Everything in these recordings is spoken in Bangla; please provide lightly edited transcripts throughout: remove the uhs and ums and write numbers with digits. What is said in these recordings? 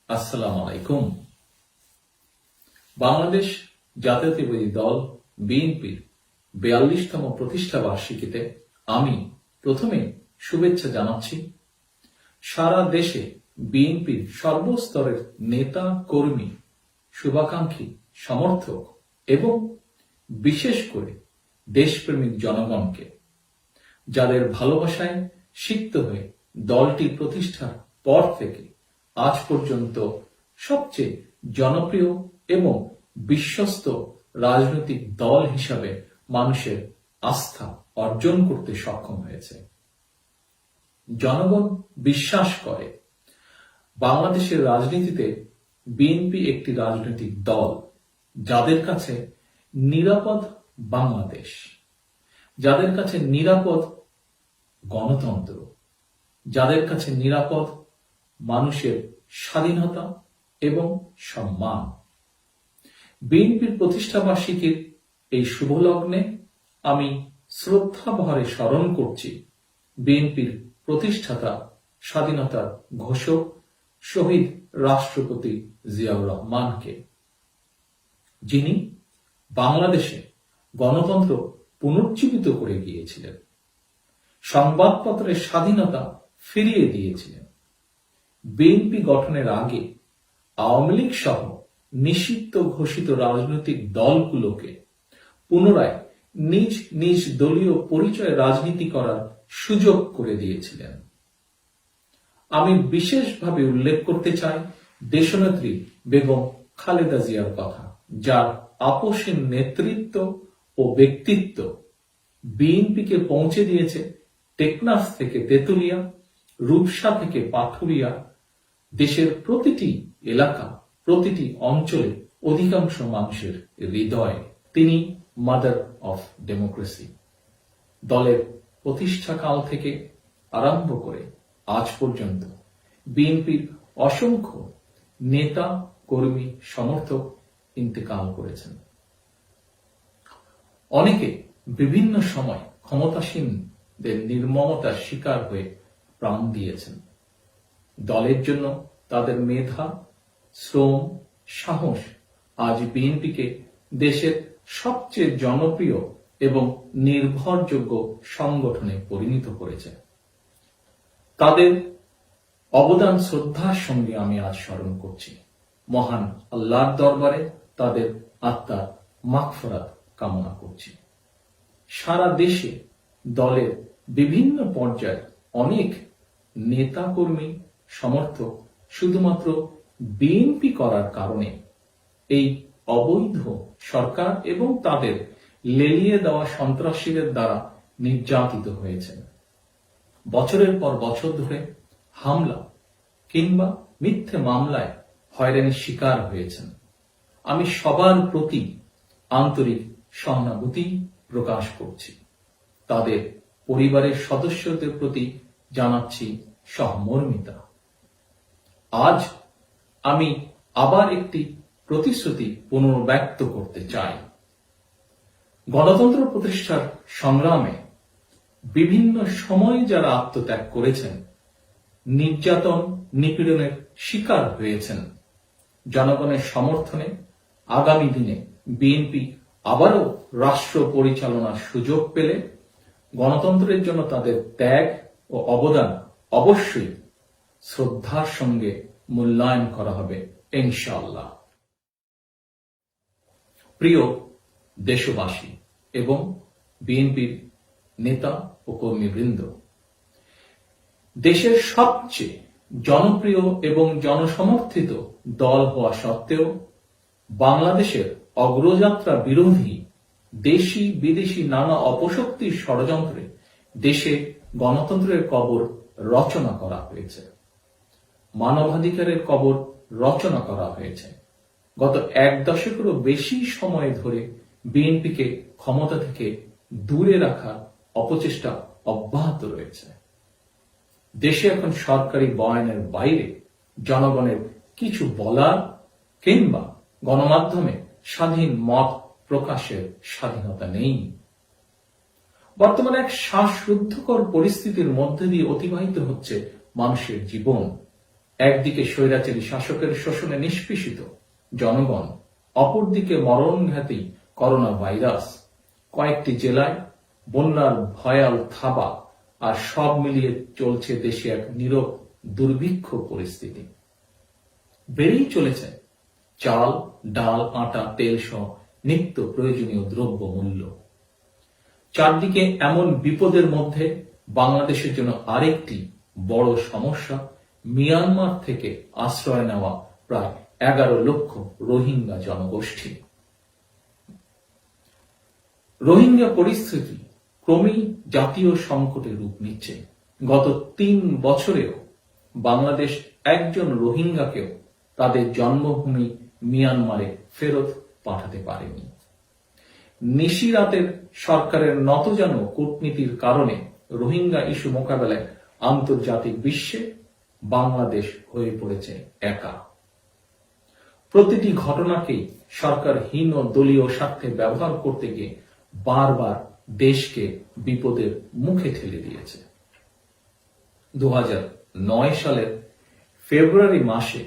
আসসালামু আলাইকুম। বাংলাদেশ জাতীয়তাবাদী দল বিএনপির 42তম প্রতিষ্ঠা বার্ষিকীতে আমি প্রথমে শুভেচ্ছা জানাচ্ছি সারা দেশে বিএনপির সর্বস্তরের নেতা কর্মী, শুভাকাঙ্ক্ষী, সমর্থক এবং বিশেষ করে দেশপ্রেমিক জনগণকে, যাদের ভালোবাসায় সিক্ত হয়ে দলটি প্রতিষ্ঠার পর থেকে আজ পর্যন্ত সবচেয়ে জনপ্রিয় এবং বিশ্বস্ত রাজনৈতিক দল হিসাবে মানুষের আস্থা অর্জন করতে সক্ষম হয়েছে। জনগণ বিশ্বাস করে বাংলাদেশের রাজনীতিতে বিএনপি একটি রাজনৈতিক দল, যাদের কাছে নিরাপদ বাংলাদেশ, যাদের কাছে নিরাপদ গণতন্ত্র, যাদের কাছে নিরাপদ মানুষের স্বাধীনতা এবং সম্মান। বিএনপির প্রতিষ্ঠা বার্ষিকীর এই শুভ লগ্নে আমি শ্রদ্ধা ভরে স্মরণ করছি বিএনপির প্রতিষ্ঠাতা, স্বাধীনতার ঘোষক শহীদ রাষ্ট্রপতি জিয়াউর রহমানকে, যিনি বাংলাদেশে গণতন্ত্র পুনর্জীবিত করে গিয়েছিলেন, সংবাদপত্রের স্বাধীনতা ফিরিয়ে দিয়েছিলেন। বিএনপি গঠনের আগে আওয়ামী লীগ সহ নিষিদ্ধ ঘোষিত রাজনৈতিক দলগুলোকে পুনরায় নিজ নিজ দলীয় পরিচয়ে রাজনীতি করার সুযোগ করে দিয়েছিলেন। আমি বিশেষভাবে উল্লেখ করতে চাই দেশনেত্রী বেগম খালেদা জিয়ার কথা, যার আপোষহীন নেতৃত্ব ও ব্যক্তিত্ব বিএনপিকে পৌঁছে দিয়েছে টেকনাফ থেকে তেতুলিয়া, রূপসা থেকে পাথুরিয়া, দেশের প্রতিটি এলাকা, প্রতিটি অঞ্চলে অধিকাংশ মানুষের হৃদয়ে। তিনি মাদার অফ ডেমোক্রেসি। দলের প্রতিষ্ঠাকাল থেকে আরম্ভ করে আজ পর্যন্ত বিএনপির অসংখ্য নেতা, কর্মী, সমর্থক ইন্তেকাল করেছেন। অনেকে বিভিন্ন সময় ক্ষমতাসীনদের নির্মমতার শিকার হয়ে প্রাণ দিয়েছেন। দলের জন্য তাদের মেধা, শ্রম, সাহস আজ বিএনপিকে দেশের সবচেয়ে জনপ্রিয় এবং নির্ভরযোগ্য সংগঠনে পরিণত করেছে। তাদের অবদান শ্রদ্ধার সঙ্গে আমি আজ স্মরণ করছি। মহান আল্লাহর দরবারে তাদের আত্মার মাগফিরাত কামনা করছি। সারা দেশে দলের বিভিন্ন পর্যায়ে অনেক নেতা, কর্মী, সমর্থক শুধুমাত্র বিএনপি করার কারণে এই অবৈধ সরকার এবং তাদের লেলিয়ে দেওয়া সন্ত্রাসীদের দ্বারা নির্যাতিত হয়েছেন। বছরের পর বছর ধরে হামলা কিংবা মিথ্যে মামলায় হয়রানির শিকার হয়েছেন। আমি সবার প্রতি আন্তরিক সহানুভূতি প্রকাশ করছি। তাদের পরিবারের সদস্যদের প্রতি জানাচ্ছি সহমর্মিতা। আজ আমি আবার একটি প্রতিশ্রুতি পুনর্ব্যক্ত করতে চাই। গণতন্ত্র প্রতিষ্ঠার সংগ্রামে বিভিন্ন সময়ে যারা আত্মত্যাগ করেছেন, নির্যাতন, নিপীড়নের শিকার হয়েছেন, জনগণের সমর্থনে আগামী দিনে বিএনপি আবারও রাষ্ট্র পরিচালনার সুযোগ পেলে গণতন্ত্রের জন্য তাদের ত্যাগ ও অবদান অবশ্যই শ্রদ্ধার সঙ্গে মূল্যায়ন করা হবে ইনশাআল্লাহ। প্রিয় দেশবাসী এবং বিএনপির নেতা ও কর্মীবৃন্দ, দেশের সবচেয়ে জনপ্রিয় এবং জনসমর্থিত দল হওয়া সত্ত্বেও বাংলাদেশের অগ্রযাত্রা বিরোধী দেশি বিদেশি নানা অপশক্তির ষড়যন্ত্রে দেশে গণতন্ত্রের কবর রচনা করা হয়েছে, মানবাধিকারের কবর রচনা করা হয়েছে। গত এক দশকেরও বেশি সময় ধরে বিএনপিকে ক্ষমতা থেকে দূরে রাখার অপচেষ্টা অব্যাহত রয়েছে। দেশে এখন সরকারি বয়ানের বাইরে জনগণের কিছু বলার কিংবা গণমাধ্যমে স্বাধীন মত প্রকাশের স্বাধীনতা নেই। বর্তমানে এক শ্বাসরুদ্ধকর পরিস্থিতির মধ্যে দিয়ে অতিবাহিত হচ্ছে মানুষের জীবন। একদিকে স্বৈরাচারী শাসকের শোষণে নিষ্পেষিত জনগণ, অপরদিকে মরণঘাতী করোনা ভাইরাস, কয়েকটি জেলায় বন্যার ভয়াল থাবা, আর সব মিলিয়ে চলছে দেশে এক নীরব দুর্ভিক্ষ পরিস্থিতি। বেড়েই চলেছে চাল, ডাল, আটা, তেল সহ নিত্য প্রয়োজনীয় দ্রব্য মূল্য। চারদিকে এমন বিপদের মধ্যে বাংলাদেশের জন্য আরেকটি বড় সমস্যা মিয়ানমার থেকে আশ্রয় নেওয়া প্রায় 11 লক্ষ রোহিঙ্গা জনগোষ্ঠী। রোহিঙ্গা পরিস্থিতি ক্রমেই জাতীয় সংকটে রূপ নিচ্ছে। গত 3 বছরেও বাংলাদেশ একজন রোহিঙ্গাকেও তাদের জন্মভূমি মিয়ানমারে ফেরত পাঠাতে পারেনি। নিশিরাতের সরকারের নতজানু কূটনীতির কারণে রোহিঙ্গা ইস্যু মোকাবেলায় আন্তর্জাতিক বিশ্বে বাংলাদেশ হয়ে পড়েছে একা। প্রতিটি ঘটনাকেই সরকার হীন ও দলীয় স্বার্থে ব্যবহার করতে গিয়ে বারবার দেশকে বিপদের মুখে ঠেলে দিয়েছে। 2009 সালের ফেব্রুয়ারি মাসে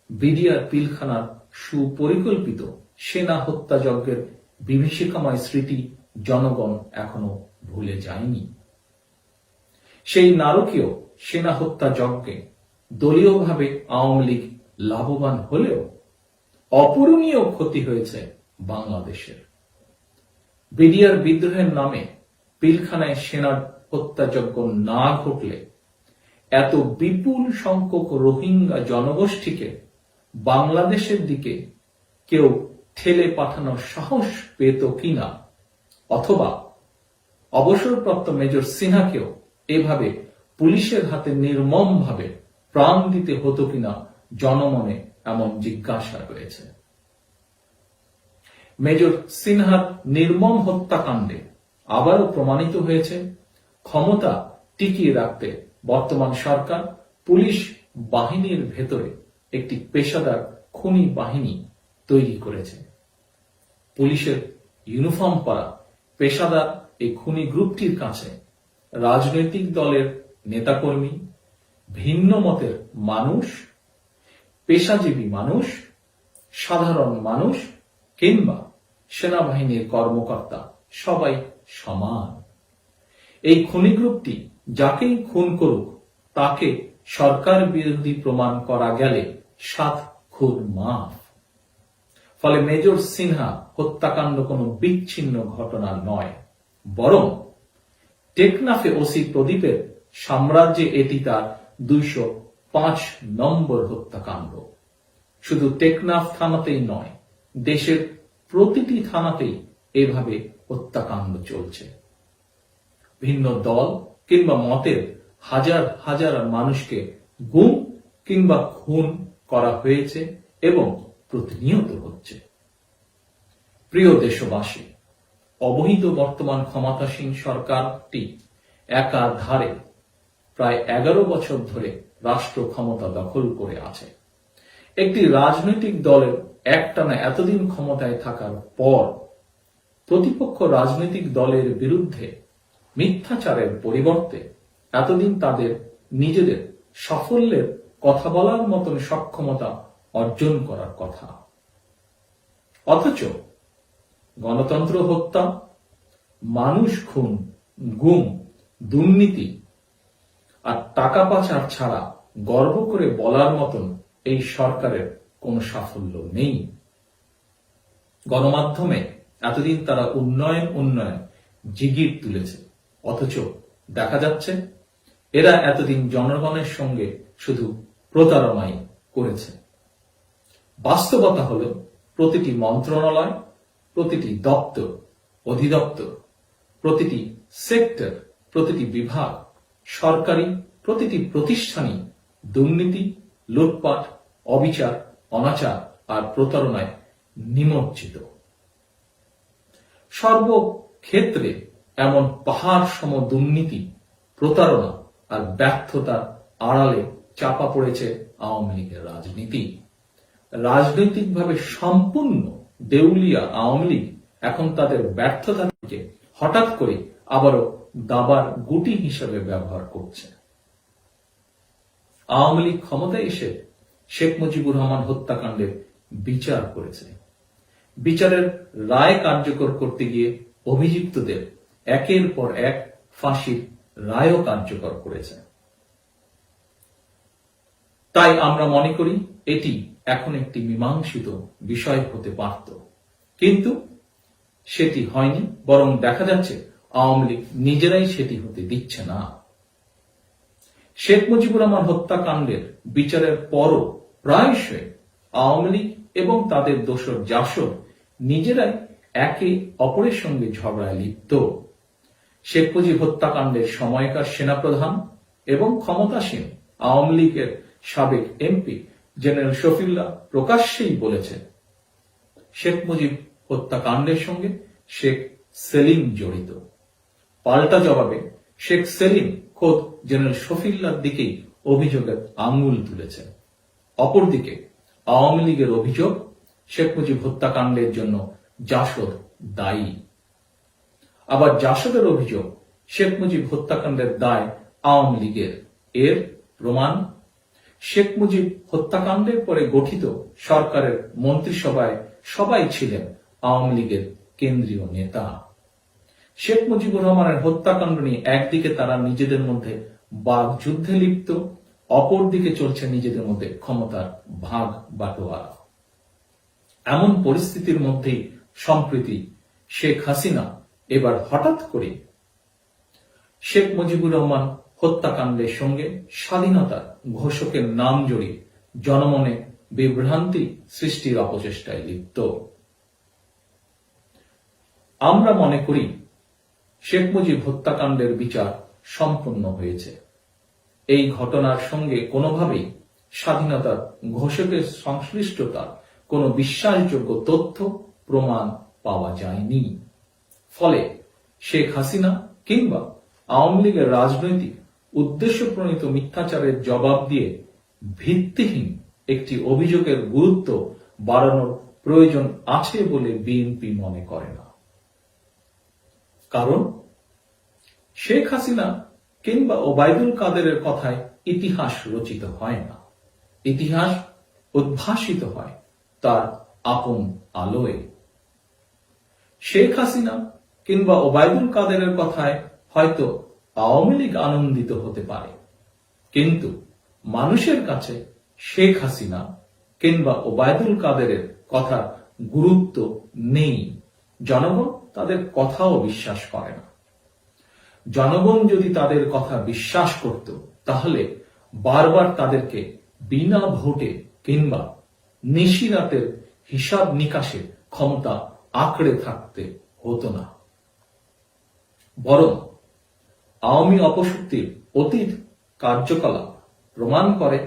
বিডিআর পিলখানার সুপরিকল্পিত সেনা হত্যাযজ্ঞের বিভীষিকাময় স্মৃতি জনগণ এখনো ভুলে যায়নি। সেই নারকীয় সেনা হত্যাযজ্ঞে দলীয়ভাবে আওয়ামী লীগ লাভবান হলেও অপূরণীয় ক্ষতি হয়েছে বাংলাদেশের। বিডিআর বিদ্রোহের নামে পিলখানায় সেনা হত্যাযজ্ঞ না ঘটলে এত বিপুল সংখ্যক রোহিঙ্গা জনগোষ্ঠীকে বাংলাদেশের দিকে কেউ ঠেলে পাঠানোর সাহস পেত কিনা, অথবা অবসরপ্রাপ্ত মেজর সিনহাকেও এভাবে পুলিশের হাতে নির্মমভাবে প্রাণ দিতে হতো কিনা জনমনে এমন জিজ্ঞাসা রয়েছে। মেজর সিনহার নির্মম হত্যাকাণ্ডে আবারও প্রমাণিত হয়েছে ক্ষমতা টিকিয়ে রাখতে বর্তমান সরকার পুলিশ বাহিনীর ভেতরে একটি পেশাদার খুনি বাহিনী তৈরি করেছে। পুলিশের ইউনিফর্ম পরা পেশাদার এই খুনি গ্রুপটির কাছে রাজনৈতিক দলের নেতাকর্মী, ভিন্ন মতের মানুষ, পেশাজীবী মানুষ, সাধারণ মানুষ কিংবা সেনাবাহিনীর কর্মকর্তা সবাই সমান। এই খুনি গ্রুপটি যাকেই খুন করুক তাকে সরকার বিরোধী প্রমাণ করা গেলে 7 খুন মাফ। ফলে মেজর সিনহা হত্যাকাণ্ড কোনো বিচ্ছিন্ন ঘটনা নয়, বরং টেকনাফে ওসি প্রদীপের সাম্রাজ্যে এটি তার 205 নম্বর হত্যাকাণ্ড। শুধু টেকনাফ থানাতেই নয়, দেশের প্রতিটি থানাতেই এভাবে হত্যাকাণ্ড চলছে। ভিন্ন দল কিংবা মতের হাজার হাজার মানুষকে গুম কিংবা খুন করা হয়েছে এবং প্রতিনিয়ত হচ্ছে। প্রিয় দেশবাসী, অবহিত বর্তমান ক্ষমতাসীন সরকারটি একাধারে প্রায় 11 বছর ধরে রাষ্ট্র ক্ষমতা দখল করে আছে। একটি রাজনৈতিক দলের একটানা এতদিন ক্ষমতায় থাকার পর প্রতিপক্ষ রাজনৈতিক দলের বিরুদ্ধে মিথ্যাচারের পরিবর্তে এতদিন তাদের নিজেদের সাফল্যের কথা বলার মতন সক্ষমতা অর্জন করার কথা। অথচ গণতন্ত্র হত্যা, মানুষ খুন, গুম, দুর্নীতি আর টাকা পাচার ছাড়া গর্ব করে বলার মতন এই সরকারের কোনো সাফল্য নেই। গণমাধ্যমে এতদিন তারা উন্নয়ন জিগির তুলেছে, অথচ দেখা যাচ্ছে এরা এতদিন জনগণের সঙ্গে শুধু প্রতারণাই করেছে। বাস্তবতা হল প্রতিটি মন্ত্রণালয়, প্রতিটি দপ্তর, অধিদপ্তর, প্রতিটি সেক্টর, প্রতিটি বিভাগ, সরকারি প্রতিটি প্রতিষ্ঠানই দুর্নীতি, লুটপাট, অবিচার, অনাচার আর প্রতারণায় নিমজ্জিত। সর্বক্ষেত্রে এমন পাহাড় সম দুর্নীতি, প্রতারণা আর ব্যর্থতার আড়ালে চাপা পড়েছে আওয়ামী লীগের রাজনীতি। রাজনৈতিকভাবে সম্পূর্ণ দেউলিয়া আওয়ামী লীগ এখন তাদের ব্যর্থতাকে হঠাৎ করে আবারও দাবার গুটি হিসেবে ব্যবহার করছে। আওয়ামী লীগ ক্ষমতায় এসে শেখ মুজিবুর রহমান হত্যাকাণ্ডের বিচার করেছে। বিচারের রায় কার্যকর করতে গিয়ে অভিযুক্তদের একের পর এক ফাঁসির রায়ও কার্যকর করেছে। তাই আমরা মনে করি এটি এখন একটি মীমাংসিত বিষয় হতে পারত, কিন্তু সেটি হয়নি। বরং দেখা যাচ্ছে আওয়ামী লীগ নিজেরাই সেটি হতে দিচ্ছে না। শেখ মুজিবুর রহমান হত্যাকাণ্ডের বিচারের পরও প্রায়শই আওয়ামী লীগ এবং তাদের দোসর জাসদ নিজেরাই একে অপরের সঙ্গে ঝগড়ায় লিপ্ত। শেখ মুজিব হত্যাকাণ্ডের সময়কার সেনাপ্রধান এবং ক্ষমতাসীন আওয়ামী লীগের সাবেক এমপি জেনারেল শফিউল্লাহ প্রকাশ্যেই বলেছেন শেখ মুজিব হত্যাকাণ্ডের সঙ্গে শেখ সেলিম জড়িত। পাল্টা জবাবে শেখ সেলিম খোদ জেনারেল শফিউল্লাহর দিকেই অভিযোগের আঙুল তুলেছেন। অপরদিকে আওয়ামী লীগের অভিযোগ শেখ মুজিব হত্যাকাণ্ডের জন্য জাসদ দায়ী। আবার জাসদের অভিযোগ শেখ মুজিব হত্যাকাণ্ডের দায় আওয়ামী লীগের। এর প্রমাণ শেখ মুজিব হত্যাকাণ্ডের পরে গঠিত সরকারের মন্ত্রিসভায় সবাই ছিলেন আওয়ামী লীগের কেন্দ্রীয় নেতা। শেখ মুজিবুর রহমানের হত্যাকাণ্ড নিয়ে একদিকে তারা নিজেদের মধ্যে বাকযুদ্ধে লিপ্ত, অপরদিকে চলছে নিজেদের মধ্যে ক্ষমতার ভাগ বাটোয়ারা। এমন পরিস্থিতির মধ্যেই সম্প্রতি শেখ হাসিনা এবার হঠাৎ করে শেখ মুজিবুর রহমান হত্যাকাণ্ডের সঙ্গে স্বাধীনতার ঘোষকের নাম জড়িয়ে জনমনে বিভ্রান্তি সৃষ্টির অপচেষ্টায় লিপ্ত। আমরা মনে করি শেখ মুজিব হত্যাকাণ্ডের বিচার সম্পন্ন হয়েছে। এই ঘটনার সঙ্গে কোনোভাবেই স্বাধীনতার ঘোষকের সংশ্লিষ্টতার কোনো বিশ্বাসযোগ্য তথ্য প্রমাণ পাওয়া যায়নি। ফলে শেখ হাসিনা কিংবা আওয়ামী লীগের রাজনৈতিক উদ্দেশ্য প্রণীত মিথ্যাচারের জবাব দিয়ে ভিত্তিহীন একটি অভিযোগের গুরুত্ব বাড়ানোর প্রয়োজন আছে বলে বিএনপি মনে করে না। কারণ শেখ হাসিনা কিংবা ওবায়দুল কাদেরের কথায় ইতিহাস রচিত হয় না, ইতিহাস উদ্ভাসিত হয় তার আপন আলোয়। শেখ হাসিনা কিংবা ওবায়দুল কাদেরের কথায় হয়তো আওয়ামী লীগ আনন্দিত হতে পারে, কিন্তু মানুষের কাছে শেখ হাসিনা কিংবা ওবায়দুল কাদেরের কথার গুরুত্ব নেই। জনগণ তাদের কথাও বিশ্বাস করে না। জনগণ যদি তাদের কথা বিশ্বাস করত তাহলে বারবার তাদেরকে বিনা ভোটে কিংবা নিশিরাতের হিসাব নিকাশে ক্ষমতা আঁকড়ে থাকতে হতো না। বরং আওয়ামী অপশক্তির অতীত কার্যকলাপ প্রমাণ করে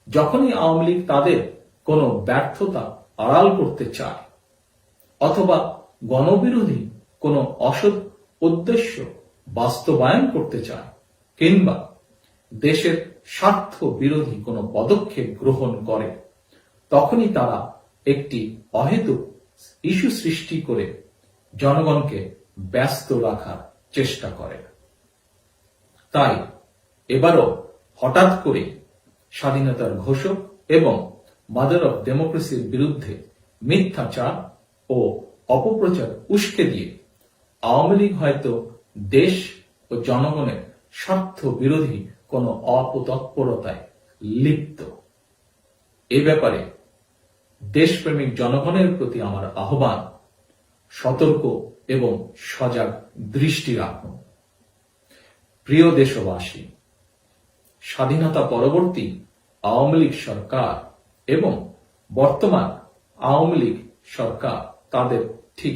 যখনই আওয়ামী লীগ তাদের কোনো ব্যর্থতা আড়াল করতে চায় অথবা গণবিরোধী কোনো অসৎ উদ্দেশ্য বাস্তবায়ন করতে চায় কিংবা দেশের স্বার্থ বিরোধী কোনো পদক্ষেপ গ্রহণ করে, তখনই তারা একটি অহেতুক ইস্যু সৃষ্টি করে জনগণকে ব্যস্ত রাখার চেষ্টা করে। তাই এবারও হঠাৎ করে স্বাধীনতার ঘোষক এবং মাদার অফ ডেমোক্রেসির বিরুদ্ধে মিথ্যাচার ও অপপ্রচার উস্কে দিয়ে আওয়ামী লীগ হয়তো দেশ ও জনগণের স্বার্থ বিরোধী কোনো অপতৎপরতায় লিপ্ত। এ ব্যাপারে দেশপ্রেমিক জনগণের প্রতি আমার আহ্বান, সতর্ক এবং সজাগ দৃষ্টি রাখুন। প্রিয় দেশবাসী, স্বাধীনতা পরবর্তী আওয়ামী লীগ সরকার এবং বর্তমান আওয়ামী লীগ সরকার তাদের ঠিক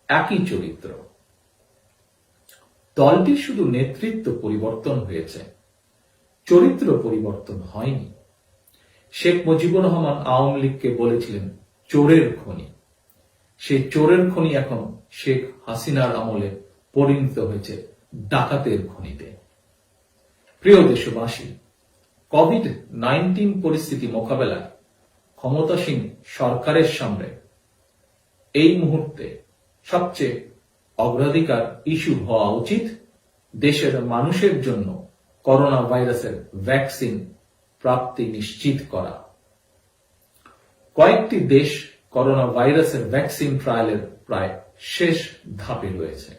একই চরিত্র। দলটির শুধু নেতৃত্ব পরিবর্তন হয়েছে, চরিত্র পরিবর্তন হয়নি। শেখ মুজিবুর রহমান আওয়ামী লীগকে বলেছিলেন চোরের খনি। সেই চোরের খনি এখন শেখ হাসিনার আমলে পরিণত হয়েছে ডাকাতের খনিতে। প্রিয় দেশবাসী, কোভিড-19 পরিস্থিতি মোকাবেলায় ক্ষমতাসীন সরকারের সামনে এই মুহূর্তে সবচেয়ে অগ্রাধিকার ইস্যু হওয়া উচিত দেশের মানুষের জন্য করোনা ভাইরাসের ভ্যাকসিন প্রাপ্তি নিশ্চিত করা। কয়েকটি দেশ করোনা ভাইরাসের ভ্যাকসিন ট্রায়ালের প্রায় শেষ ধাপে রয়েছে।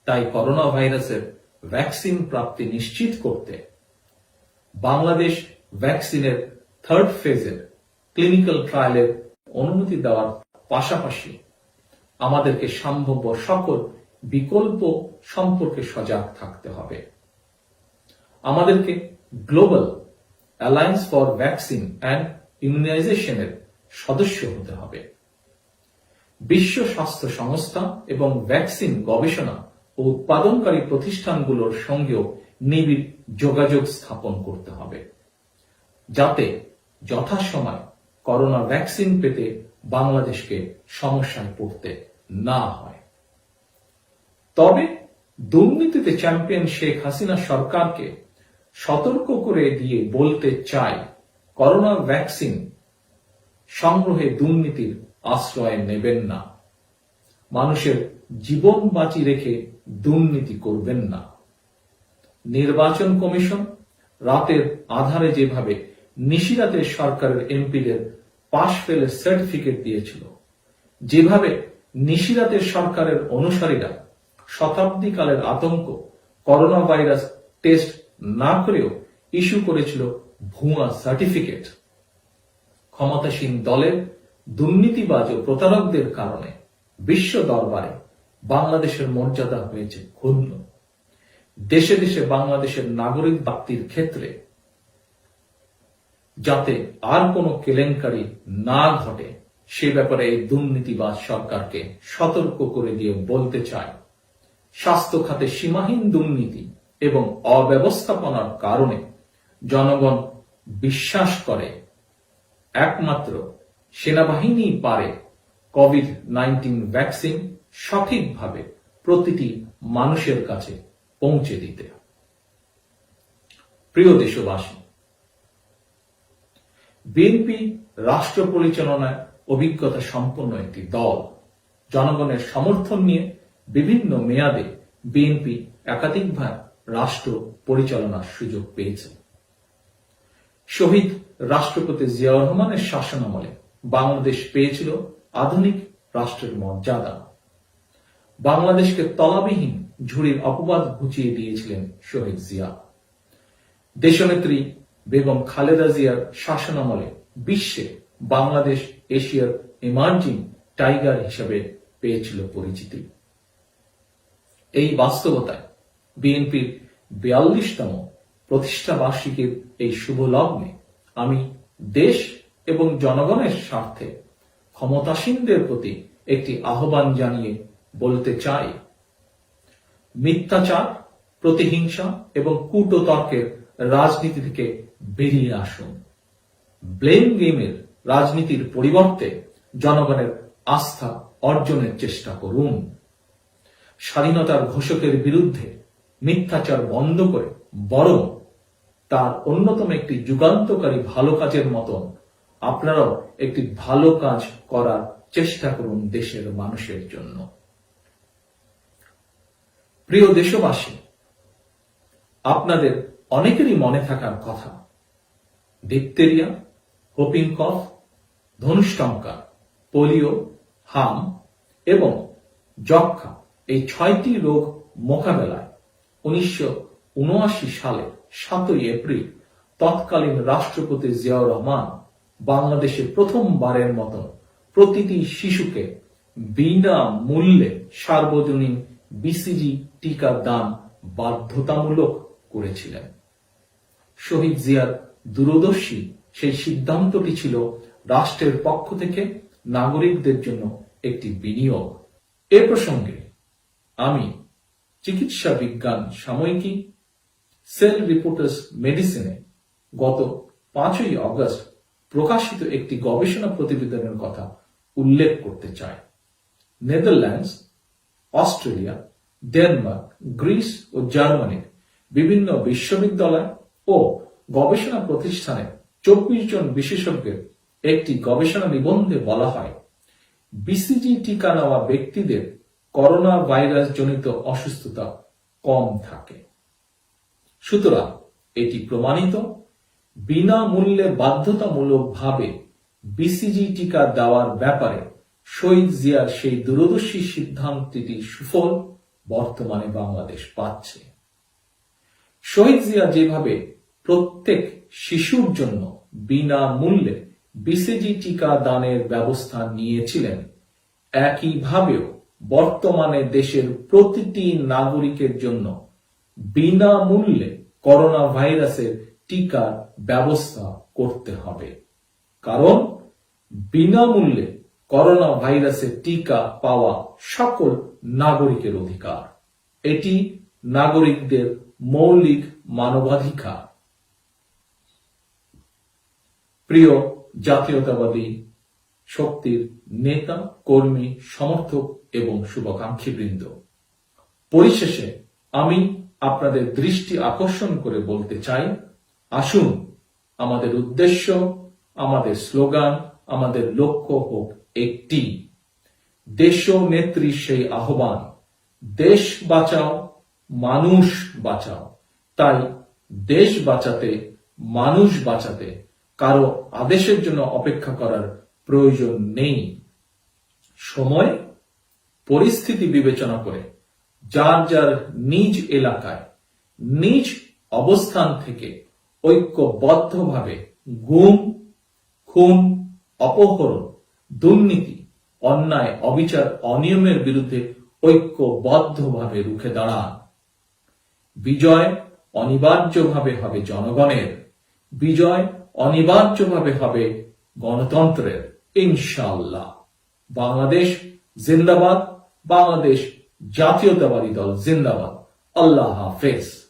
তাই করোনা ভাইরাসের ভ্যাকসিন প্রাপ্তি নিশ্চিত করতে বাংলাদেশ ভ্যাকসিনের থার্ড ফেজের ক্লিনিক্যাল ট্রায়ালের অনুমতি দেওয়ার পাশাপাশি আমাদেরকে সম্ভাব্য সকল বিকল্প সম্পর্কে সজাগ থাকতে হবে। আমাদেরকে global alliance for vaccine and ইমিউনাইজেশনের সদস্য হতে হবে। বিশ্ব স্বাস্থ্য সংস্থা এবং ভ্যাকসিন গবেষণা ও উৎপাদনকারী প্রতিষ্ঠানগুলোর সঙ্গেও নিবিড় যোগাযোগ স্থাপন করতে হবে, যাতে যথাসময়ে করোনা ভ্যাকসিন পেতে বাংলাদেশকে সমস্যায় পড়তে না হয়। তবে দুর্নীতিতে চ্যাম্পিয়ন শেখ হাসিনা সরকারকে সতর্ক করে দিয়ে বলতে চাই, করোনা ভ্যাকসিন সংগ্রহে দুর্নীতির আশ্রয় নেবেন না। মানুষের জীবন বাঁচি রেখে দুর্নীতি করবেন না। নির্বাচন কমিশন রাতের আধারে যেভাবে নিশিরাতে সরকারের এমপিদের পাশ ফেলের সার্টিফিকেট দিয়েছিল, যেভাবে নিশিরাতে সরকারের অনুসারীরা শতাব্দীকালের আতঙ্ক করোনা ভাইরাস টেস্ট না করেও ইস্যু করেছিল ভুয়া সার্টিফিকেট, ক্ষমতাসীন দলের দুর্নীতিবাজ ও প্রতারকদের কারণে বিশ্ব দরবারে বাংলাদেশের মর্যাদা হয়েছে ক্ষুণ্ণ। দেশে দেশে বাংলাদেশের নাগরিক প্রাপ্তির ক্ষেত্রে যাতে আর কোনো কেলেঙ্কারি না ঘটে সে ব্যাপারে এই দুর্নীতিবাজ সরকারকে সতর্ক করে দিয়ে বলতে চাই, স্বাস্থ্য খাতে সীমাহীন দুর্নীতি এবং অব্যবস্থাপনার কারণে জনগণ বিশ্বাস করে একমাত্র সেনাবাহিনী পারে কোভিড-19 ভ্যাকসিন সঠিকভাবে প্রতিটি মানুষের কাছে পৌঁছে দিতে। প্রিয় দেশবাসী, বিএনপি রাষ্ট্র পরিচালনায় অভিজ্ঞতা সম্পন্ন একটি দল। জনগণের সমর্থন নিয়ে বিভিন্ন মেয়াদে বিএনপি একাধিকবার রাষ্ট্র পরিচালনার সুযোগ পেয়েছে। শহীদ রাষ্ট্রপতি জিয়াউর রহমানের শাসনামলে বাংলাদেশ পেয়েছিল আধুনিক রাষ্ট্রের মর্যাদা। বাংলাদেশকে তলাবিহীন ঝুড়ির অপবাদ ঘুচিয়ে দিয়েছিলেন শহীদ জিয়া। দেশনেত্রী বেগম খালেদা জিয়ার শাসনামলে বিশ্বে বাংলাদেশ এশিয়ার ইমার্জিং টাইগার হিসেবে পেয়েছিল পরিচিতি। এই বাস্তবতায় বিএনপির 42তম প্রতিষ্ঠা বার্ষিকীর এই শুভ লগ্নে আমি দেশ এবং জনগণের স্বার্থে ক্ষমতাসীনদের প্রতি একটি আহ্বান জানিয়ে বলতে চাই, মিথ্যাচার, প্রতিহিংসা এবং কূটতর্কের রাজনীতি থেকে বেরিয়ে আসুন। ব্লেম গেমের রাজনীতির পরিবর্তে জনগণের আস্থা অর্জনের চেষ্টা করুন। স্বাধীনতার ঘোষকের বিরুদ্ধে মিথ্যাচার বন্ধ করে বরং তার অন্যতম একটি যুগান্তকারী ভালো কাজের মতন আপনারাও একটি ভালো কাজ করার চেষ্টা করুন দেশের মানুষের জন্য। প্রিয় দেশবাসী, আপনাদের অনেকেরই মনে থাকার কথা, ডিপথেরিয়া, হোপিং কফ, ধনুষ্টঙ্কা, পোলিও, হাম এবং যক্ষ্মা এই 6টি রোগ মোকাবেলায় 1979 সালের 7 এপ্রিল তৎকালীন রাষ্ট্রপতি জিয়াউর রহমান বাংলাদেশে প্রথমবারের মতো প্রতিটি শিশুকে বিনামূল্যে সার্বজনীন বিসিজি টিকা দান বাধ্যতামূলক করেছিলেন। শহীদ জিয়ার দূরদর্শী সেই সিদ্ধান্তটি ছিল রাষ্ট্রের পক্ষ থেকে নাগরিকদের জন্য একটি বিনিয়োগ। এ প্রসঙ্গে আমি চিকিৎসা বিজ্ঞান সাময়িকী সেল রিপোর্টার্স মেডিসিনে গত 5ই অগস্ট প্রকাশিত একটি গবেষণা প্রতিবেদনের কথা উল্লেখ করতে চাই। নেদারল্যান্ডস, অস্ট্রেলিয়া, ডেনমার্ক, গ্রিস ও জার্মানির বিভিন্ন বিশ্ববিদ্যালয় ও গবেষণা প্রতিষ্ঠানে 24 জন বিশেষজ্ঞের একটি গবেষণা নিবন্ধে বলা হয়, বিসিজি টিকা নেওয়া ব্যক্তিদের করোনা ভাইরাস জনিত অসুস্থতা কম থাকে। সুতরাং এটি প্রমাণিত বিনামূল্যে বাধ্যতামূলকভাবে বিসিজি টিকা দেওয়ার ব্যাপারে শহীদ জিয়ার সেই দূরদর্শী সিদ্ধান্তটির সুফল বর্তমানে বাংলাদেশ পাচ্ছে। শহীদ জিয়া যেভাবে প্রত্যেক শিশুর জন্য বিনামূল্যে বিসিজি টিকা দানের ব্যবস্থা নিয়েছিলেন, একইভাবেও বর্তমানে দেশের প্রতিটি নাগরিকের জন্য বিনামূল্যে করোনা ভাইরাসের টিকার ব্যবস্থা করতে হবে। কারণ বিনামূল্যে করোনা ভাইরাসের টিকা পাওয়া সকল নাগরিকের অধিকার। এটি নাগরিকদের মৌলিক মানবাধিকার। প্রিয় জাতীয়তাবাদী শক্তির নেতা, কর্মী, সমর্থক এবং শুভাকাঙ্ক্ষীবৃন্দ, পরিশেষে আমি আপনাদের দৃষ্টি আকর্ষণ করে বলতে চাই, আসুন আমাদের উদ্দেশ্য, আমাদের স্লোগান, আমাদের লক্ষ্য হোক একটি, দেশ নেত্রী সেই আহ্বান, দেশ বাঁচাও, মানুষ বাঁচাও। তাই দেশ বাঁচাতে, মানুষ বাঁচাতে কারো আদেশের জন্য অপেক্ষা করার প্রয়োজন নেই। সময় পরিস্থিতি বিবেচনা করে যার যার নিজ এলাকায়, নিজ অবস্থান থেকে ঐক্যবদ্ধভাবে গুম, খুন, অপহরণ, দুর্নীতি, অন্যায়, অবিচার, অনিয়মের বিরুদ্ধে ঐক্যবদ্ধভাবে রুখে দাঁড়ান। বিজয় অনিবার্যভাবে হবে জনগণের, বিজয় অনিবার্যভাবে হবে গণতন্ত্রের, ইনশাআল্লাহ। বাংলাদেশ জিন্দাবাদ, বাংলাদেশ জাতীয়তাবাদী দল জিন্দাবাদ। আল্লাহ হাফেজ।